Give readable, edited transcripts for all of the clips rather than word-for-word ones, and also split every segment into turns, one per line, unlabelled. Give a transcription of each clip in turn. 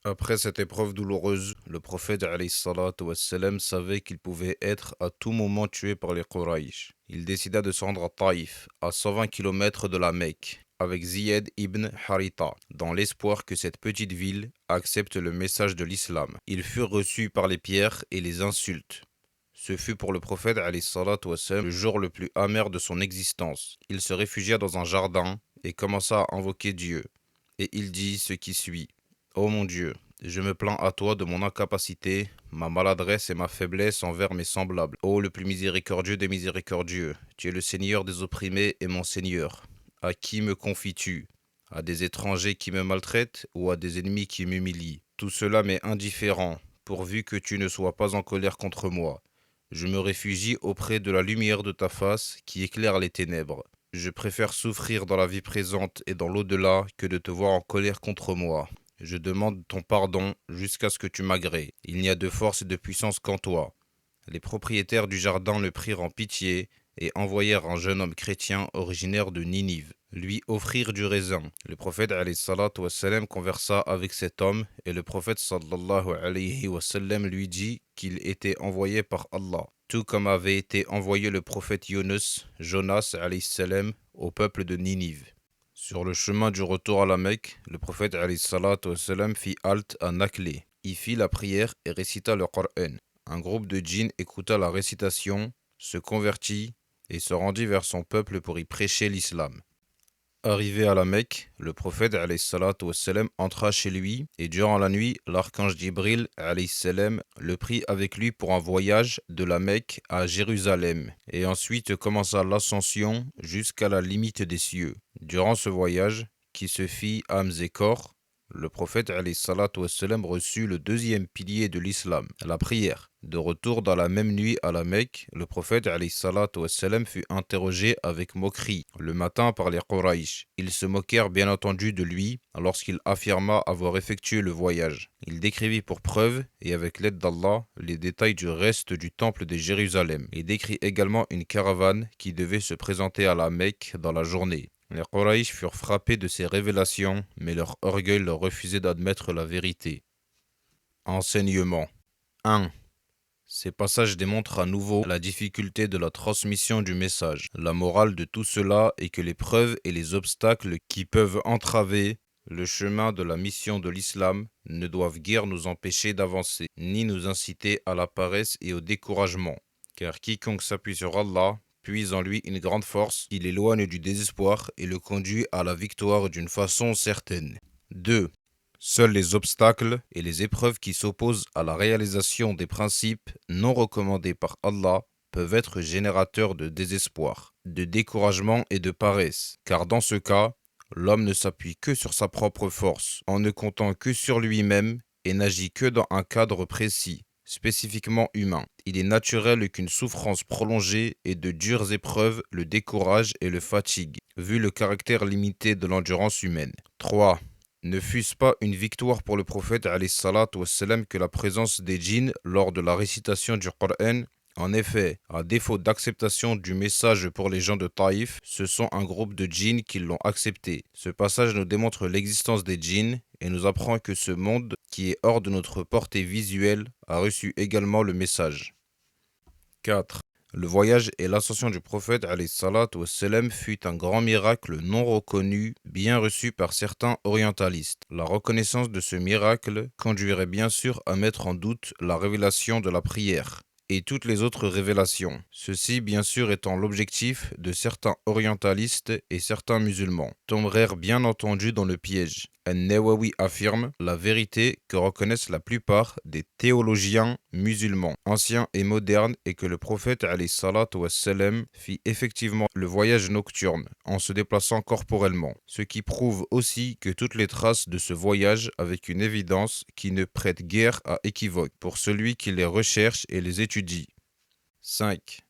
Après cette épreuve douloureuse, le prophète alayhi salatu wassalam savait qu'il pouvait être à tout moment tué par les Quraysh. Il décida de se rendre à Taïf, à 120 kilomètres de la Mecque, avec Ziyad ibn Haritha, dans l'espoir que cette petite ville accepte le message de l'islam. Ils furent reçus par les pierres et les insultes. Ce fut pour le prophète alayhi salatu wassalam, le jour le plus amer de son existence. Il se réfugia dans un jardin et commença à invoquer Dieu. Et il dit ce qui suit. Ô mon Dieu, je me plains à toi de mon incapacité, ma maladresse et ma faiblesse envers mes semblables. Ô le plus miséricordieux des miséricordieux, tu es le Seigneur des opprimés et mon Seigneur. À qui me confies-tu? À des étrangers qui me maltraitent ou à des ennemis qui m'humilient? Tout cela m'est indifférent, pourvu que tu ne sois pas en colère contre moi. Je me réfugie auprès de la lumière de ta face qui éclaire les ténèbres. Je préfère souffrir dans la vie présente et dans l'au-delà que de te voir en colère contre moi. Je demande ton pardon jusqu'à ce que tu m'agrées. Il n'y a de force et de puissance qu'en toi. Les propriétaires du jardin le prirent en pitié et envoyèrent un jeune homme chrétien originaire de Ninive lui offrir du raisin. Le prophète alayhi salatu wassalam conversa avec cet homme et le prophète sallallahu alayhi wasallam lui dit qu'il était envoyé par Allah, tout comme avait été envoyé le prophète Yunus, Jonas alayhi salam, au peuple de Ninive. Sur le chemin du retour à la Mecque, le prophète alayhi salatu wassalam fit halte à Naklé. Il fit la prière et récita le Coran. Un groupe de djinns écouta la récitation, se convertit et se rendit vers son peuple pour y prêcher l'islam. Arrivé à la Mecque, le prophète alayhi salatu wassalam entra chez lui et durant la nuit, l'archange Jibril alayhi salam le prit avec lui pour un voyage de la Mecque à Jérusalem et ensuite commença l'ascension jusqu'à la limite des cieux. Durant ce voyage, qui se fit âmes et corps, le prophète alayhi salatu wassalam reçut le deuxième pilier de l'islam, la prière. De retour dans la même nuit à la Mecque, le prophète alayhi salatu wassalam fut interrogé avec moquerie le matin par les Quraysh. Ils se moquèrent bien entendu de lui lorsqu'il affirma avoir effectué le voyage. Il décrivit pour preuve, et avec l'aide d'Allah, les détails du reste du temple de Jérusalem. Il décrit également une caravane qui devait se présenter à la Mecque dans la journée. Les Quraysh furent frappés de ces révélations, mais leur orgueil leur refusait d'admettre la vérité. Enseignement 1. Ces passages démontrent à nouveau la difficulté de la transmission du message. La morale de tout cela est que les preuves et les obstacles qui peuvent entraver le chemin de la mission de l'islam ne doivent guère nous empêcher d'avancer, ni nous inciter à la paresse et au découragement. Car quiconque s'appuie sur Allah puise en lui une grande force qui l'éloigne du désespoir et le conduit à la victoire d'une façon certaine. 2. Seuls les obstacles et les épreuves qui s'opposent à la réalisation des principes non recommandés par Allah peuvent être générateurs de désespoir, de découragement et de paresse, car dans ce cas, l'homme ne s'appuie que sur sa propre force, en ne comptant que sur lui-même et n'agit que dans un cadre précis, spécifiquement humain. Il est naturel qu'une souffrance prolongée et de dures épreuves le découragent et le fatiguent, vu le caractère limité de l'endurance humaine. 3. Ne fût-ce pas une victoire pour le prophète alayhi salatu wassalam que la présence des djinns lors de la récitation du Coran? En effet, à défaut d'acceptation du message pour les gens de Taïf, ce sont un groupe de djinns qui l'ont accepté. Ce passage nous démontre l'existence des djinns et nous apprend que ce monde, qui est hors de notre portée visuelle, a reçu également le message. 4. Le voyage et l'ascension du prophète alayhi salatu wassalam fut un grand miracle non reconnu, bien reçu par certains orientalistes. La reconnaissance de ce miracle conduirait bien sûr à mettre en doute la révélation de la prière et toutes les autres révélations. Ceci bien sûr étant l'objectif de certains orientalistes et certains musulmans, tombèrent bien entendu dans le piège. An-Nawawi affirme la vérité que reconnaissent la plupart des théologiens musulmans, anciens et modernes, et que le prophète alayhi salatu wassalam fit effectivement le voyage nocturne en se déplaçant corporellement, ce qui prouve aussi que toutes les traces de ce voyage avec une évidence qui ne prête guère à équivoque pour celui qui les recherche et les étudie. 5.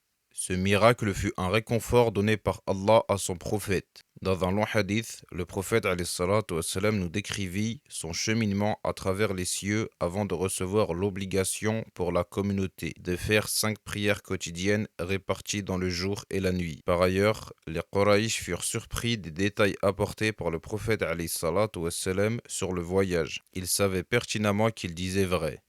Ce miracle fut un réconfort donné par Allah à son prophète. Dans un long hadith, le prophète alayhi salatu wassalam, nous décrivit son cheminement à travers les cieux avant de recevoir l'obligation pour la communauté de faire 5 prières quotidiennes réparties dans le jour et la nuit. Par ailleurs, les Quraïsh furent surpris des détails apportés par le prophète alayhi salatu wassalam sur le voyage. Ils savaient pertinemment qu'il disait vrai.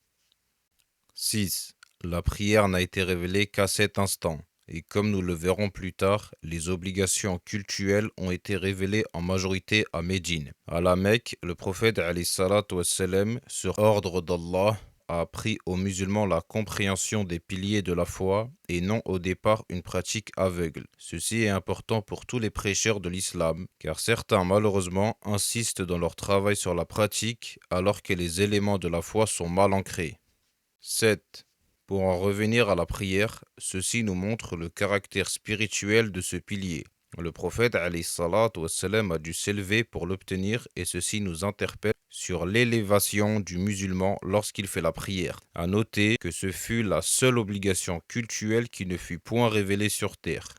6. La prière n'a été révélée qu'à cet instant. Et comme nous le verrons plus tard, les obligations cultuelles ont été révélées en majorité à Médine. À la Mecque, le prophète alayhi salatu wassalam, sur ordre d'Allah, a appris aux musulmans la compréhension des piliers de la foi et non au départ une pratique aveugle. Ceci est important pour tous les prêcheurs de l'islam, car certains malheureusement insistent dans leur travail sur la pratique alors que les éléments de la foi sont mal ancrés. 7. Pour en revenir à la prière, ceci nous montre le caractère spirituel de ce pilier. Le prophète alayhi salatu wassalam, a dû s'élever pour l'obtenir et ceci nous interpelle sur l'élévation du musulman lorsqu'il fait la prière. À noter que ce fut la seule obligation cultuelle qui ne fut point révélée sur terre.